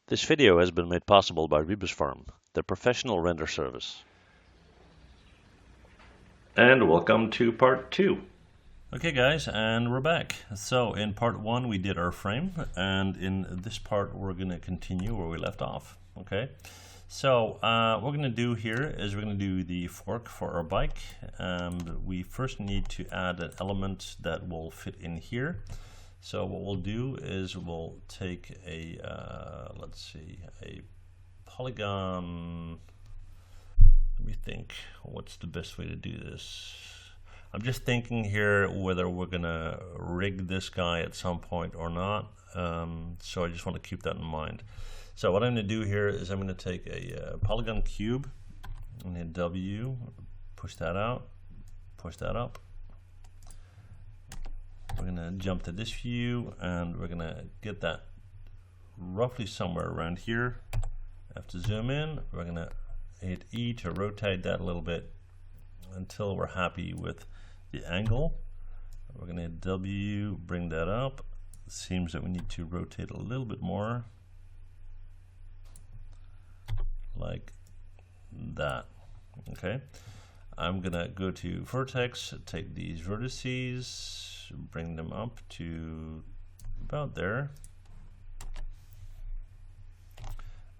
This video has been made possible by Rebus Farm, the professional render service. And welcome to part 2. Okay guys, and we're back. So in part 1 we did our frame, and in this part we're going to continue where we left off. Okay, so what we're going to do here is we're going to do the fork for our bike, and we first need to add an element that will fit in here. So what we'll do is we'll take a, let's see, a polygon. Let me think, what's the best way to do this? I'm just thinking here whether we're gonna rig this guy at some point or not. So I just want to keep that in mind. So what I'm gonna do here is I'm gonna take a polygon cube and hit W, push that out, push that up. We're gonna jump to this view and we're gonna get that roughly somewhere around here. I have to zoom in. We're gonna hit E to rotate that a little bit until we're happy with the angle. We're gonna hit W, bring that up. It seems that we need to rotate a little bit more, like that. Okay, I'm gonna go to vertex, take these vertices, bring them up to about there,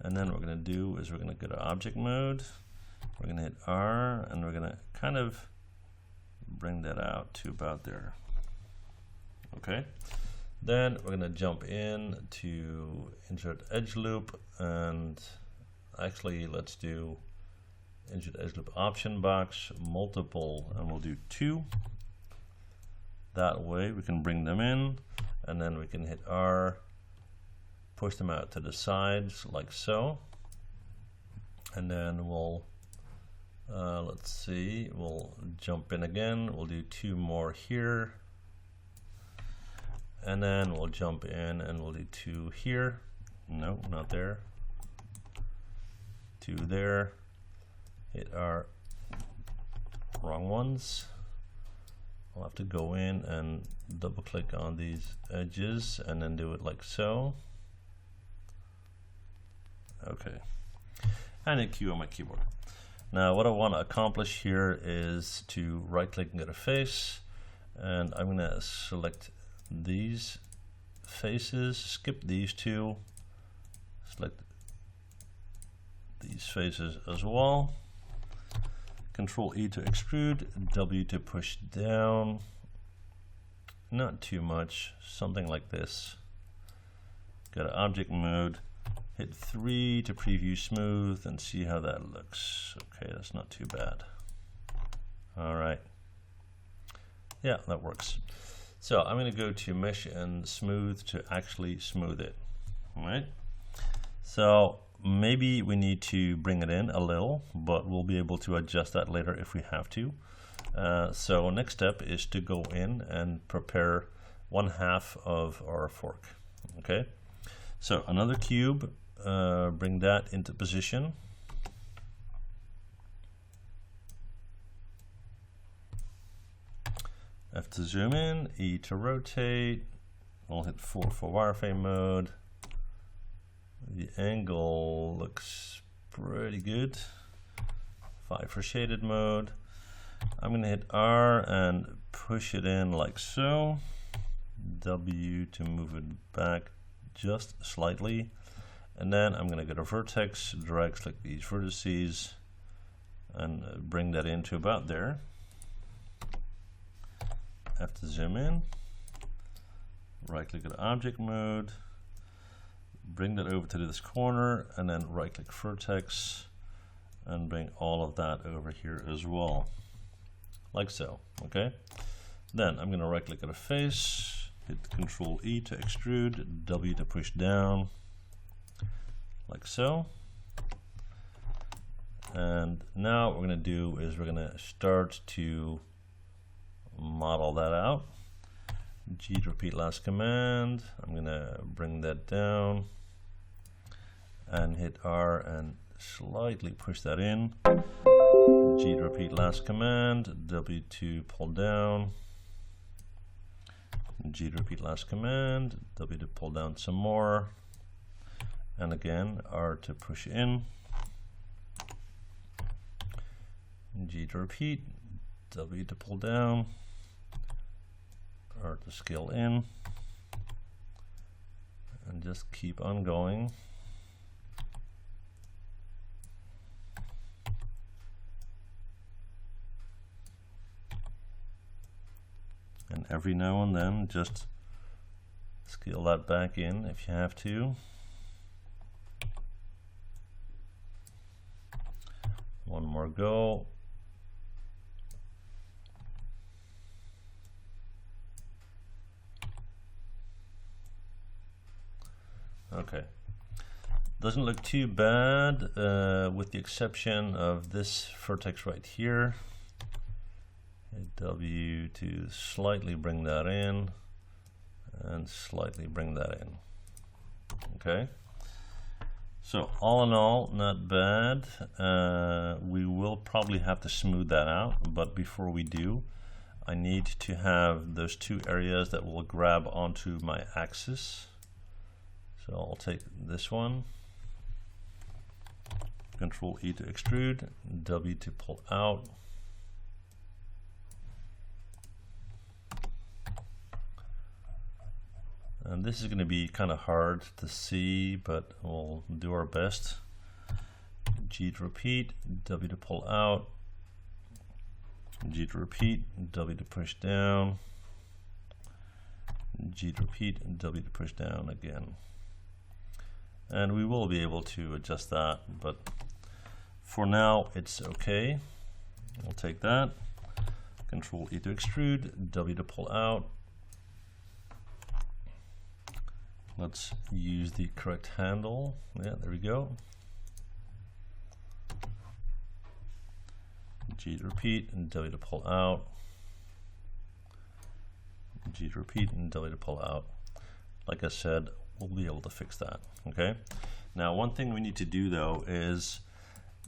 and then what we're going to do is we're going to go to object mode, we're going to hit R, and we're going to kind of bring that out to about there. Okay, then we're going to jump in to insert edge loop, and actually let's do insert edge loop option box multiple, and we'll do 2. That way we can bring them in, and then we can hit R, push them out to the sides like so, and then we'll let's see, we'll jump in again, we'll do 2 more here, and then we'll jump in and we'll do 2 here, no, not there, 2 there, hit R, wrong ones. I'll have to go in and double click on these edges and then do it like so. Okay, and hit Q on my keyboard. Now what I want to accomplish here is to right click and get a face, and I'm going to select these faces, skip these 2, select these faces as well. Control E to extrude, W to push down, not too much, something like this. Go to object mode, hit 3 to preview smooth and see how that looks. Okay, that's not too bad. Alright, yeah, that works. So I'm going to go to mesh and smooth to actually smooth it. Alright, so maybe we need to bring it in a little, but we'll be able to adjust that later if we have to. So next step is to go in and prepare 1/2 of our fork. Okay, so another cube, bring that into position. I have to zoom in, E to rotate, we'll hit 4 for wireframe mode. The angle looks pretty good. 5 for shaded mode. I'm going to hit R and push it in like so. W to move it back just slightly. And then I'm going to go to vertex, drag click these vertices, and bring that into about there. Have to zoom in. Right click at object mode. Bring that over to this corner, and then right click vertex and bring all of that over here as well, like so. Okay, then I'm going to right click at a face, hit Control E to extrude, W to push down, like so. And now what we're going to do is we're going to start to model that out. G to repeat last command. I'm going to bring that down and hit R and slightly push that in. G to repeat last command, W to pull down, G to repeat last command, W to pull down some more, and again R to push in, G to repeat, W to pull down, R to scale in, and just keep on going. And every now and then just scale that back in if you have to. One more go. Okay, doesn't look too bad with the exception of this vertex right here. Hit W to slightly bring that in and slightly bring that in. Okay, so all in all, not bad. We will probably have to smooth that out, but before we do, I need to have those two areas that will grab onto my axis. So I'll take this one, Control E to extrude, W to pull out. And this is going to be kind of hard to see, but we'll do our best. G to repeat, W to pull out, G to repeat, W to push down, G to repeat, and W to push down again. And we will be able to adjust that, but for now it's okay. We'll take that, Control E to extrude, W to pull out. Let's use the correct handle. Yeah, there we go. G to repeat and W to pull out. G to repeat and W to pull out. Like I said, we'll be able to fix that. Okay. Now, one thing we need to do though is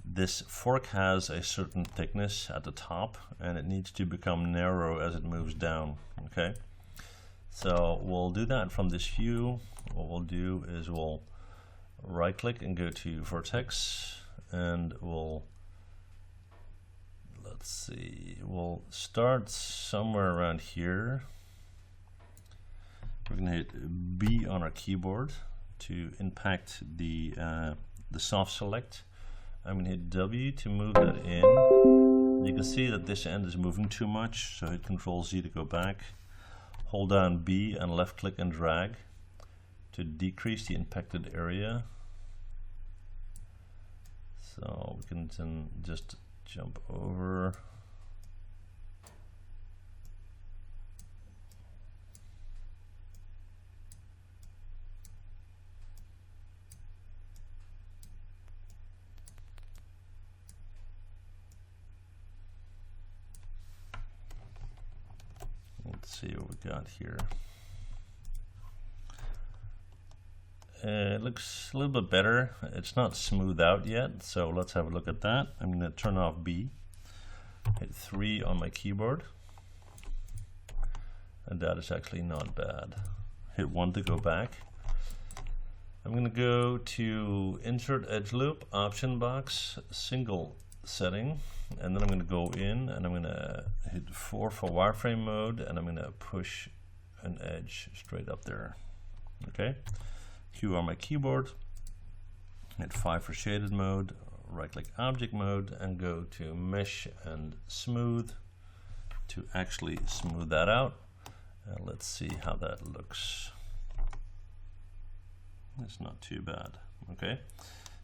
this fork has a certain thickness at the top, and it needs to become narrow as it moves down. Okay. So we'll do that from this view. What we'll do is we'll right click and go to vertex, and we'll, let's see, we'll start somewhere around here. We're going to hit B on our keyboard to impact the soft select. I'm going to hit W to move that in. You can see that this end is moving too much, so hit Control Z to go back. Hold down B and left click and drag to decrease the impacted area. So we can then just jump over. Let's see what we got here. It looks a little bit better. It's not smooth out yet, so let's have a look at that. I'm going to turn off B, hit 3 on my keyboard, and that is actually not bad. Hit 1 to go back. I'm going to go to Insert Edge Loop, Option Box, Single Setting, and then I'm going to go in and I'm going to hit 4 for wireframe mode, and I'm going to push an edge straight up there. Okay. Q on my keyboard, hit 5 for shaded mode, right click object mode, and go to mesh and smooth to actually smooth that out. And let's see how that looks. It's not too bad. Okay.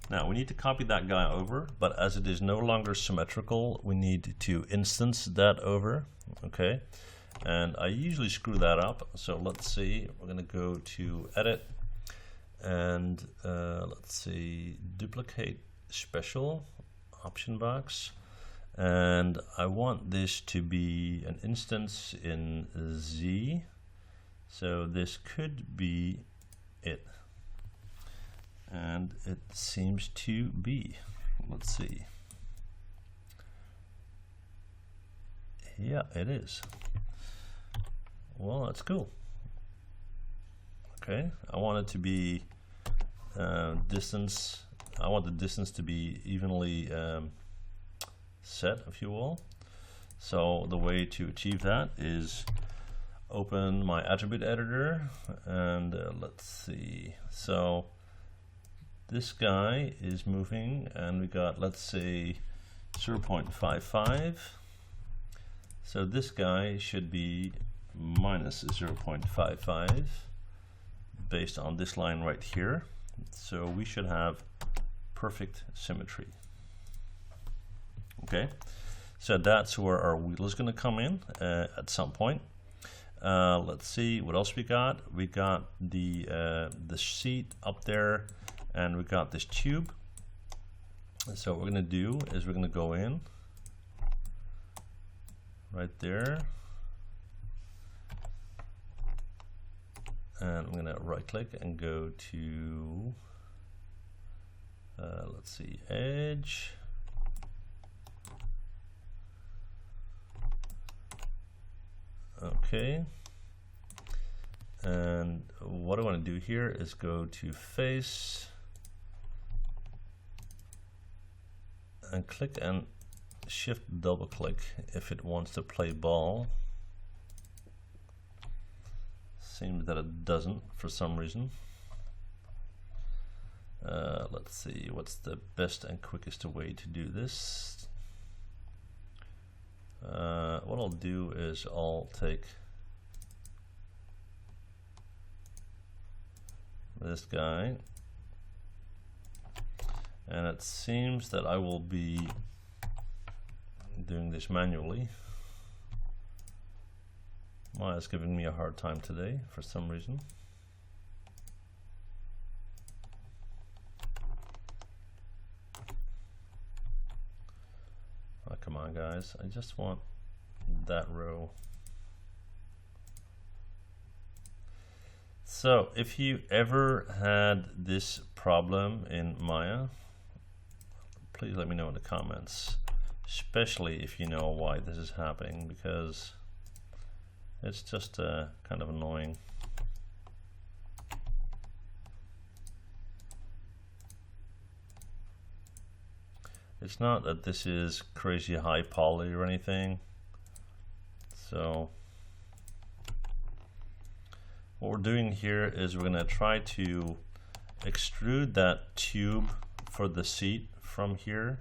Now we need to copy that guy over, but as it is no longer symmetrical, we need to instance that over. Okay. And I usually screw that up. So let's see, we're going to go to edit. And let's see, duplicate special, option box, and I want this to be an instance in Z, so this could be it, and it seems to be. Let's see. Yeah, it is. Well, that's cool. Okay, I want it to be distance. I want the distance to be evenly set, if you will. So the way to achieve that is open my attribute editor, and let's see. So this guy is moving, and we got, let's say, 0.55. So this guy should be minus 0.55 based on this line right here. So we should have perfect symmetry. Okay, so that's where our wheel is going to come in at some point. Let's see what else we got. We got the seat up there, and we got this tube. So what we're going to do is we're going to go in right there, and I'm going to right click and go to let's see, edge. Okay, and what I want to do here is go to face and click and shift double click if it wants to play ball. Seems that it doesn't for some reason. Let's see, what's the best and quickest way to do this? What I'll do is I'll take this guy, and it seems that I will be doing this manually. Maya's giving me a hard time today for some reason. Oh, come on guys, I just want that row. So if you ever had this problem in Maya, please let me know in the comments, especially if you know why this is happening, because it's just kind of annoying. It's not that this is crazy high poly or anything. So what we're doing here is we're going to try to extrude that tube for the seat from here.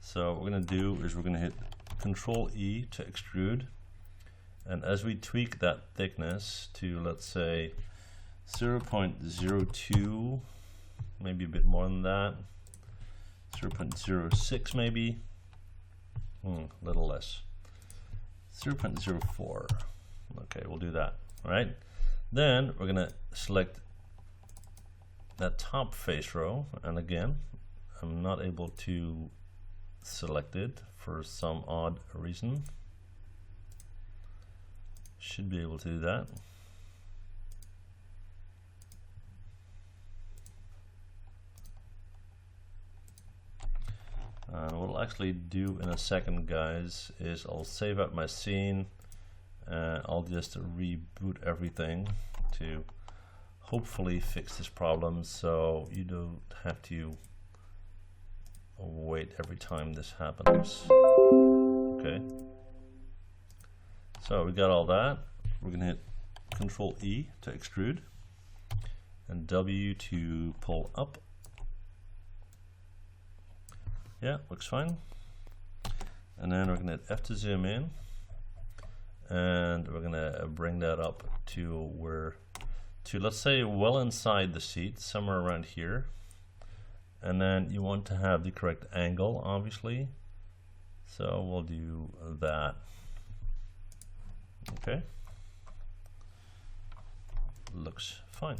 So what we're going to do is we're going to hit Control E to extrude, and as we tweak that thickness to, let's say, 0.02, maybe a bit more than that, 0.06 maybe, a little less, 0.04. Okay, we'll do that. All right, then we're going to select that top face row, and again, I'm not able to select it for some odd reason. Should be able to do that. And what I'll actually do in a second, guys, is I'll save out my scene. I'll just reboot everything to hopefully fix this problem, so you don't have to wait every time this happens. Okay. So we got all that. We're going to hit Control E to extrude and W to pull up. Yeah, looks fine. And then we're going to hit F to zoom in, and we're going to bring that up to where, let's say, well inside the seat, somewhere around here. And then you want to have the correct angle, obviously. So we'll do that. Okay. Looks fine.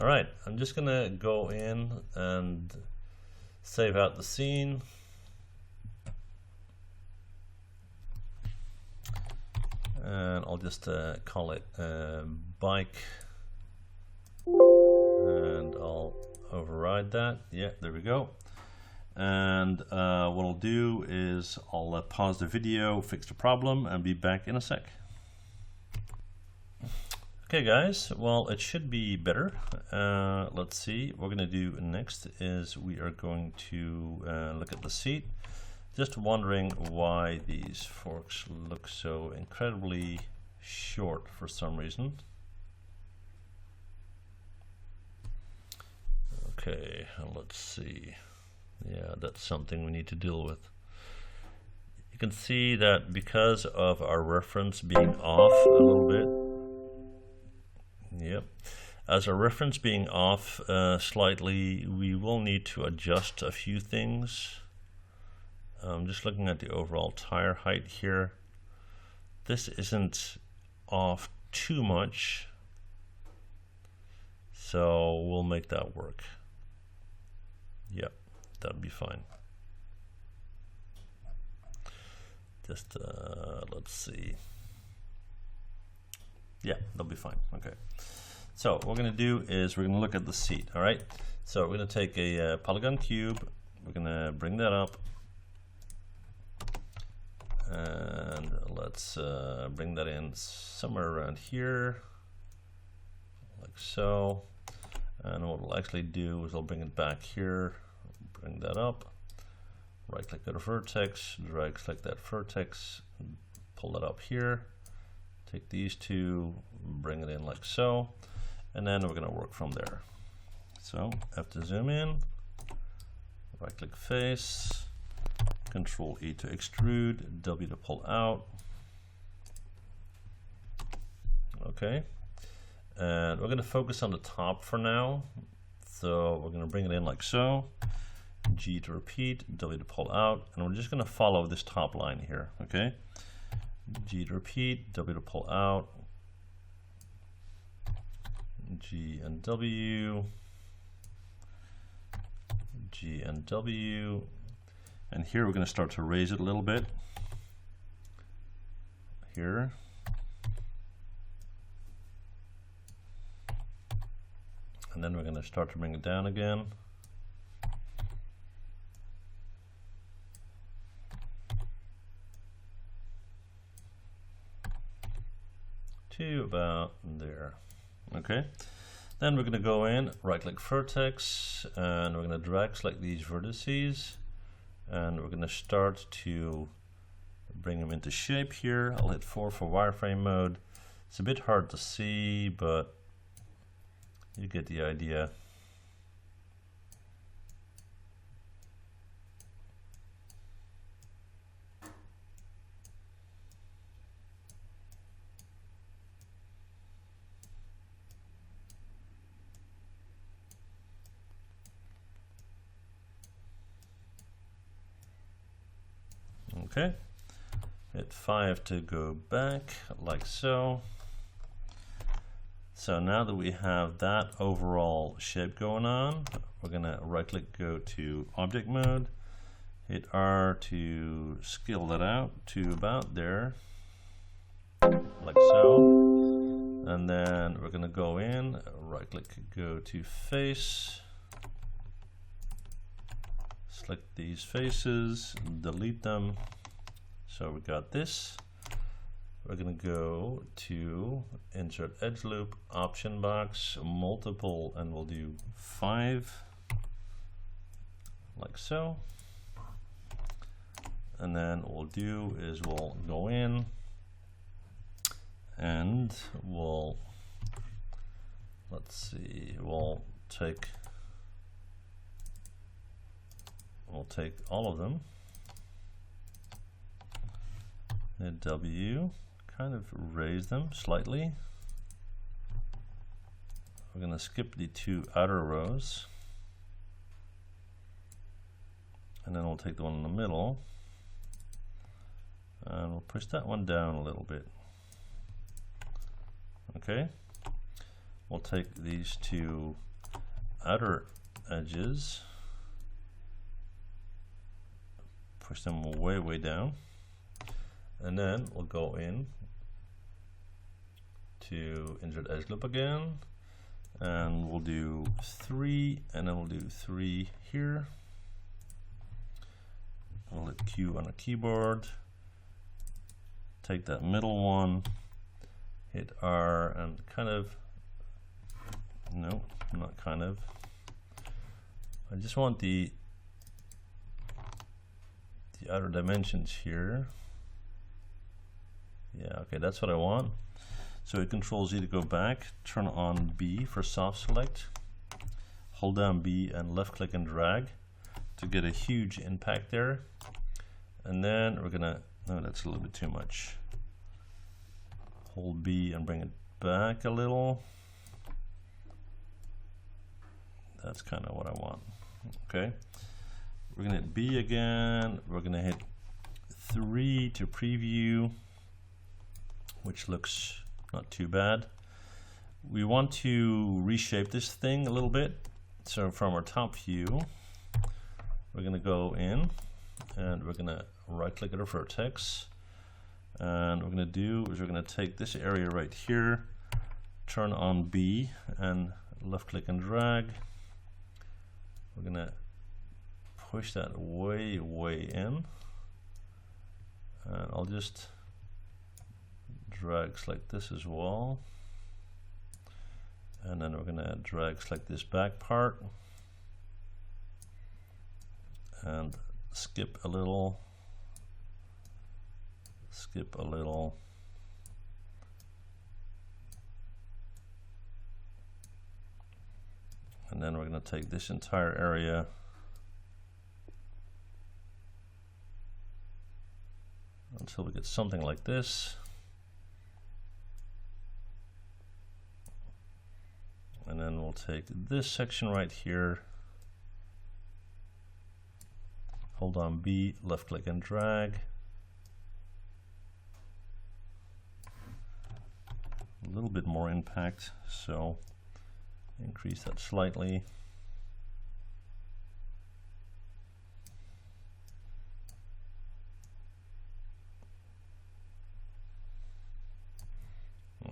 All right, I'm just gonna go in and save out the scene. And I'll just call it bike, and I'll override that. Yeah, there we go. And what I'll do is I'll pause the video, fix the problem, and be back in a sec. Okay guys, well it should be better. Let's see, what we're going to do next is we are going to look at the seat. Just wondering why these forks look so incredibly short for some reason. Okay, let's see. Yeah, that's something we need to deal with. You can see that because of our reference being off a little bit. Yep. As our reference being off slightly, we will need to adjust a few things. Just looking at the overall tire height here. This isn't off too much, so we'll make that work. Yep, that'll be fine. Just let's see. Yeah, that'll be fine. Okay. So what we're going to do is we're going to look at the seat. All right. So we're going to take a polygon cube. We're going to bring that up, and let's bring that in somewhere around here, like so. And what we'll actually do is I'll bring it back here, bring that up, right click the vertex, drag select that vertex, pull that up here. Take these two, bring it in like so, and then we're going to work from there. So F to zoom in, right click face, Control E to extrude, W to pull out. Okay, and we're going to focus on the top for now. So we're going to bring it in like so, G to repeat, W to pull out, and we're just going to follow this top line here. Okay. G to repeat, W to pull out, G and W, G and W, and here we're going to start to raise it a little bit, here, and then we're going to start to bring it down again. To about there. Okay, then we're going to go in, right click vertex, and we're going to drag select these vertices, and we're going to start to bring them into shape here. I'll hit 4 for wireframe mode. It's a bit hard to see, but you get the idea. Okay, hit 5 to go back, like so. So now that we have that overall shape going on, we're going to right click, go to object mode, hit R to scale that out to about there, like so. And then we're going to go in, right click, go to face, select these faces, delete them. So we got this. We're going to go to insert edge loop, option box, multiple, and we'll do 5, like so. And then what we'll do is we'll go in and we'll, let's see, we'll take all of them, hit W, kind of raise them slightly. We're going to skip the 2 outer rows, and then we'll take the one in the middle, and we'll push that one down a little bit. Okay, we'll take these 2 outer edges, push them way down, and then we'll go in to insert edge loop again, and we'll do 3, and then we'll do 3 here. We'll hit Q on a keyboard, take that middle one, hit R and kind of, no, not kind of. I just want the outer dimensions here. Yeah, okay, that's what I want. So hit Control Z to go back, turn on B for soft select, hold down B and left click and drag to get a huge impact there. And then we're gonna, no, that's a little bit too much. Hold B and bring it back a little. That's kind of what I want. Okay, we're gonna hit B again. We're gonna hit 3 to preview, which looks not too bad. We want to reshape this thing a little bit. So from our top view, we're gonna go in and we're gonna right click at our vertex. And what we're gonna do is we're gonna take this area right here, turn on B and left click and drag. We're gonna push that way in, and I'll just drag select this as well, and then we're gonna drag select this back part and skip a little, and then we're going to take this entire area until we get something like this. And then we'll take this section right here, hold on B, left click and drag. A little bit more impact, so increase that slightly.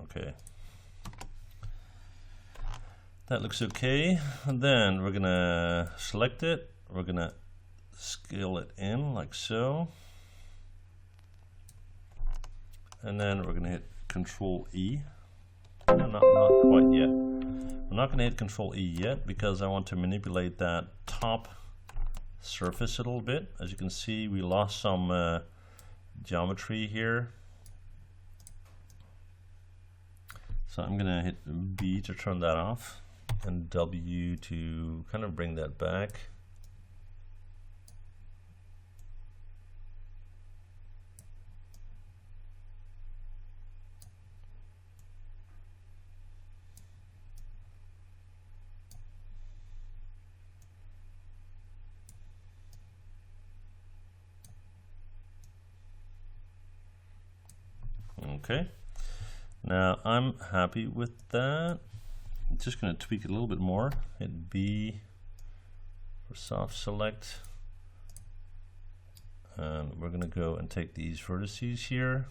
Okay, that looks okay. And then we're gonna select it, we're gonna scale it in like so, and then we're gonna hit Control E. No, not quite yet. I'm not going to hit Control E yet because I want to manipulate that top surface a little bit. As you can see, we lost some geometry here. So I'm going to hit B to turn that off and W to kind of bring that back. Okay, now I'm happy with that. I'm just going to tweak it a little bit more. Hit B for soft select, and we're going to go and take these vertices here.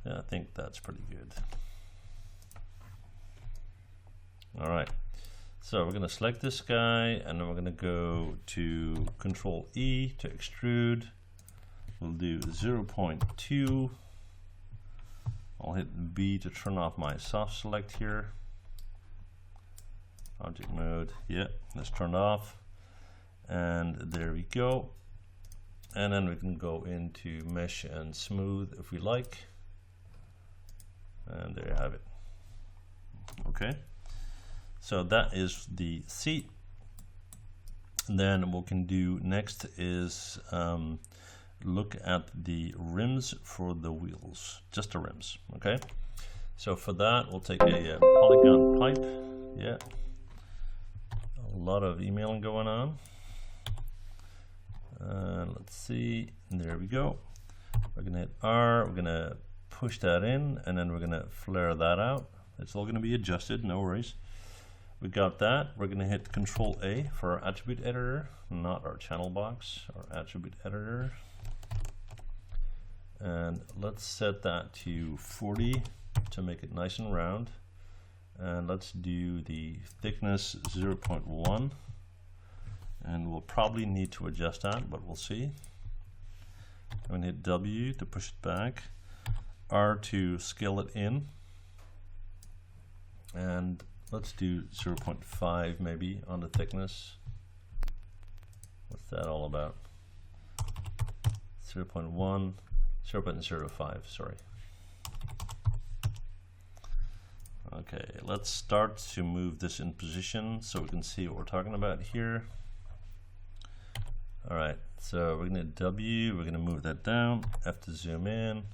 Yeah, I think that's pretty good. All right, so we're going to select this guy, and then we're going to go to Control E to extrude. We'll do 0.2. I'll hit B to turn off my soft select here. Object mode, yeah, let's turn it off. And there we go. And then we can go into mesh and smooth if we like. And there you have it. Okay. So that is the seat. Then what we can do next is look at the rims for the wheels, just the rims. Okay, so for that we'll take a polygon pipe. Yeah, a lot of emailing going on. Let's see, there we go. We're gonna hit R, we're gonna push that in, and then we're gonna flare that out. It's all gonna be adjusted, no worries. We got that. We're going to hit Control A for our attribute editor, not our channel box, our attribute editor. And let's set that to 40 to make it nice and round. and let's do the thickness 0.1, and we'll probably need to adjust that, but we'll see. I'm going to hit W to push it back, R to scale it in, and let's do 0.5 maybe on the thickness. What's that all about? 0.1, 0.05, sorry. Okay, let's start to move this in position so we can see what we're talking about here. Alright, so we're going to W, we're going to move that down, F to zoom in,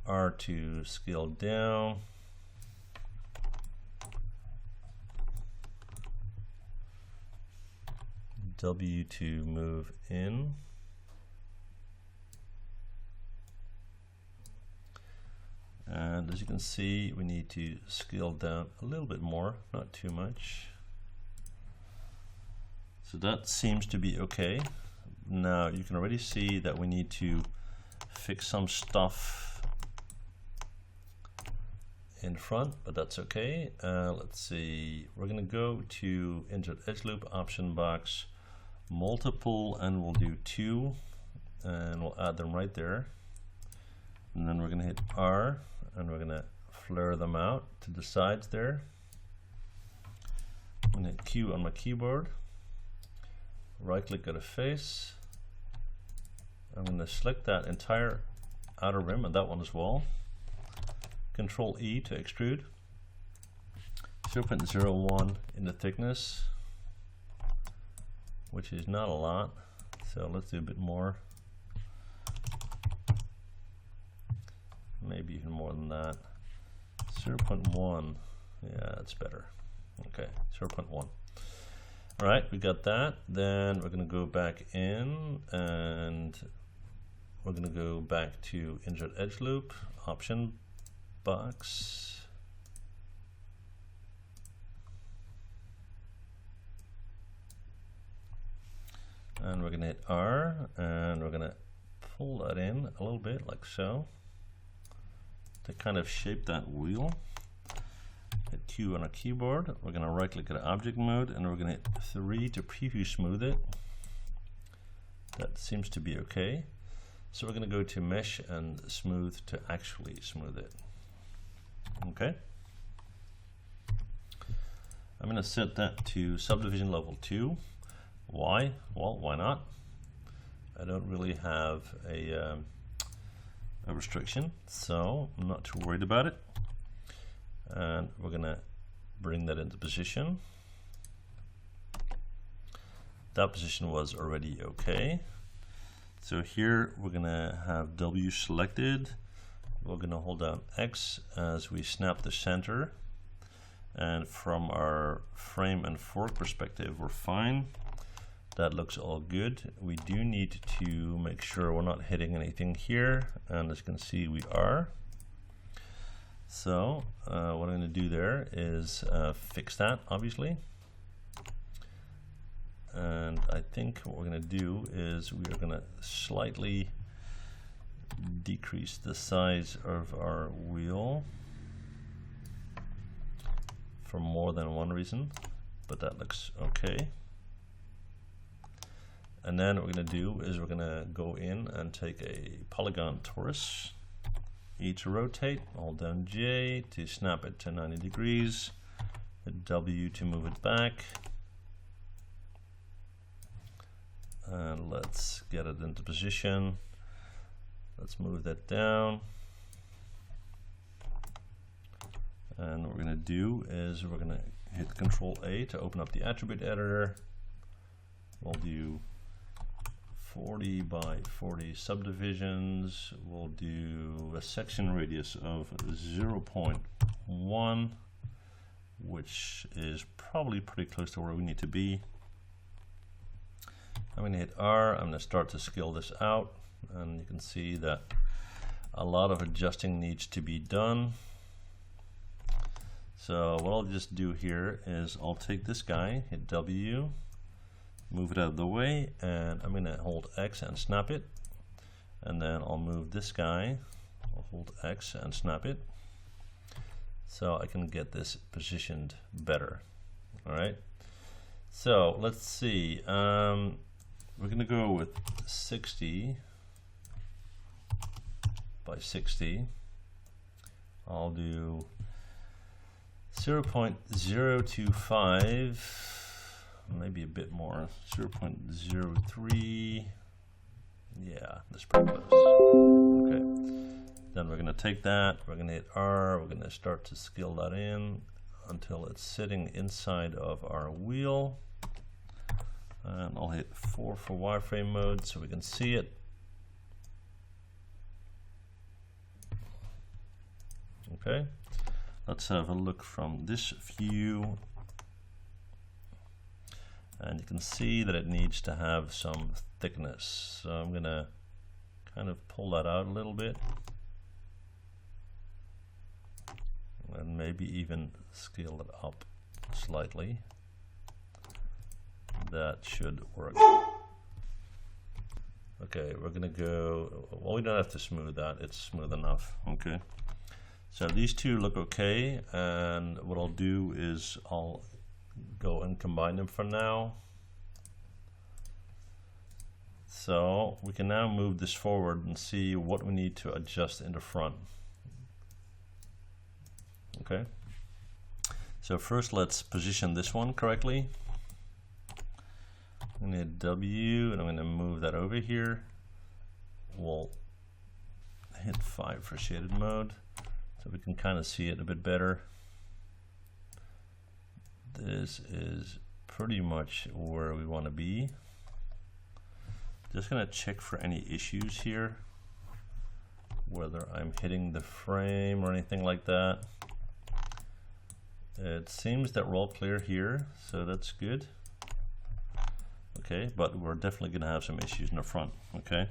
R to scale down, W to move in, and as you can see we need to scale down a little bit more, not too much. So that seems to be okay. Now you can already see that we need to fix some stuff in front, but that's okay. Let's see, we're going to go to Insert Edge Loop option box, multiple, and we'll do 2, and we'll add them right there. And then we're going to hit R, and we're going to flare them out to the sides there. I'm going to hit Q on my keyboard, right click at a face. I'm going to select that entire outer rim and that one as well. Control E to extrude. 0.01 in the thickness, which is not a lot, so let's do a bit more. Maybe even more than that. 0.1, yeah, that's better. Okay, 0.1. All right, we got that. Then we're going to go back in, and we're going to go back to Insert Edge Loop option box. And we're going to hit R, and we're going to pull that in a little bit like so to kind of shape that wheel. Hit Q on our keyboard. We're going to right click at object mode, and we're going to hit 3 to preview smooth it. That seems to be okay. So we're going to go to mesh and smooth to actually smooth it. Okay. I'm going to set that to subdivision level 2. Why? Well, why not? I don't really have a restriction, so I'm not too worried about it. And we're going to bring that into position. That position was already okay. So here we're going to have W selected. We're going to hold down X as we snap the center. And from our frame and fork perspective, we're fine. That looks all good. We do need to make sure we're not hitting anything here, and as you can see we are. So what I'm going to do there is fix that, obviously. And I think what we're going to do is we are going to slightly decrease the size of our wheel for more than one reason, but that looks okay. And then what we're going to do is we're going to go in and take a polygon torus, E to rotate, hold down J to snap it to 90 degrees, hit W to move it back, and let's get it into position. Let's move that down, and what we're going to do is we're going to hit Control A to open up the attribute editor. We'll do 40 by 40 subdivisions. We'll do a section radius of 0.1, which is probably pretty close to where we need to be. I'm going to hit R. I'm going to start to scale this out, and you can see that a lot of adjusting needs to be done. So what I'll just do here is I'll take this guy, hit W, move it out of the way, and I'm going to hold X and snap it, and then I'll move this guy, I'll hold X and snap it, so I can get this positioned better. All right, so let's see, we're gonna go with 60 by 60. I'll do 0.025, maybe a bit more, 0.03. Yeah, that's pretty close. Okay, then we're going to take that, we're going to hit R, we're going to start to scale that in until it's sitting inside of our wheel. And I'll hit 4 for wireframe mode so we can see it. Okay, let's have a look from this view. And you can see that it needs to have some thickness. So I'm going to kind of pull that out a little bit. And maybe even scale it up slightly. That should work. Okay, we're going to go, well, we don't have to smooth that, it's smooth enough. Okay, so these two look okay, and what I'll do is I'll go and combine them for now. So we can now move this forward and see what we need to adjust in the front. Okay, so first let's position this one correctly. I'm going to hit W and I'm going to move that over here. We'll hit 5 for shaded mode so we can kind of see it a bit better. This is pretty much where we want to be. Just going to check for any issues here, whether I'm hitting the frame or anything like that. It seems that we're all clear here, so that's good. Okay, but we're definitely going to have some issues in the front. Okay,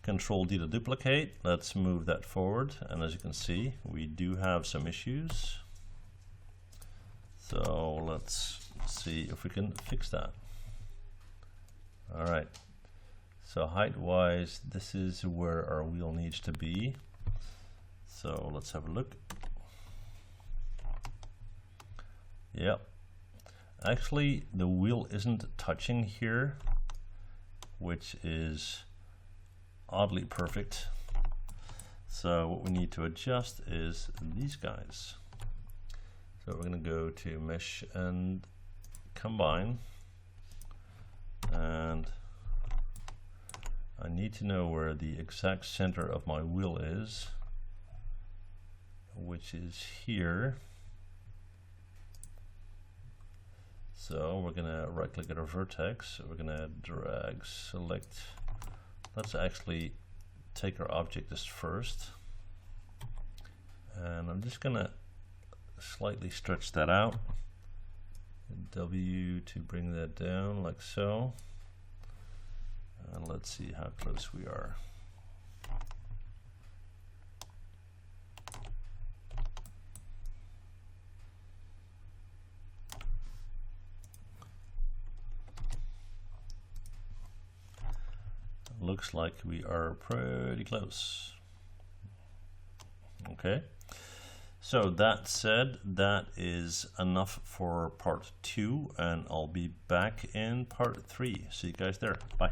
Control D to duplicate. Let's move that forward, and as you can see, we do have some issues. So let's see if we can fix that. All right, so height wise, this is where our wheel needs to be. So let's have a look. Yep, actually the wheel isn't touching here, which is oddly perfect. So what we need to adjust is these guys. So we're going to go to mesh and combine, and I need to know where the exact center of my wheel is, which is here. So we're going to right click at our vertex, we're going to drag, select. Let's actually take our object as first, and I'm just going to slightly stretch that out. W to bring that down like so, and let's see how close we are. Looks like we are pretty close. Okay, so that said, that is enough for part 2, and I'll be back in part 3. See you guys there. Bye.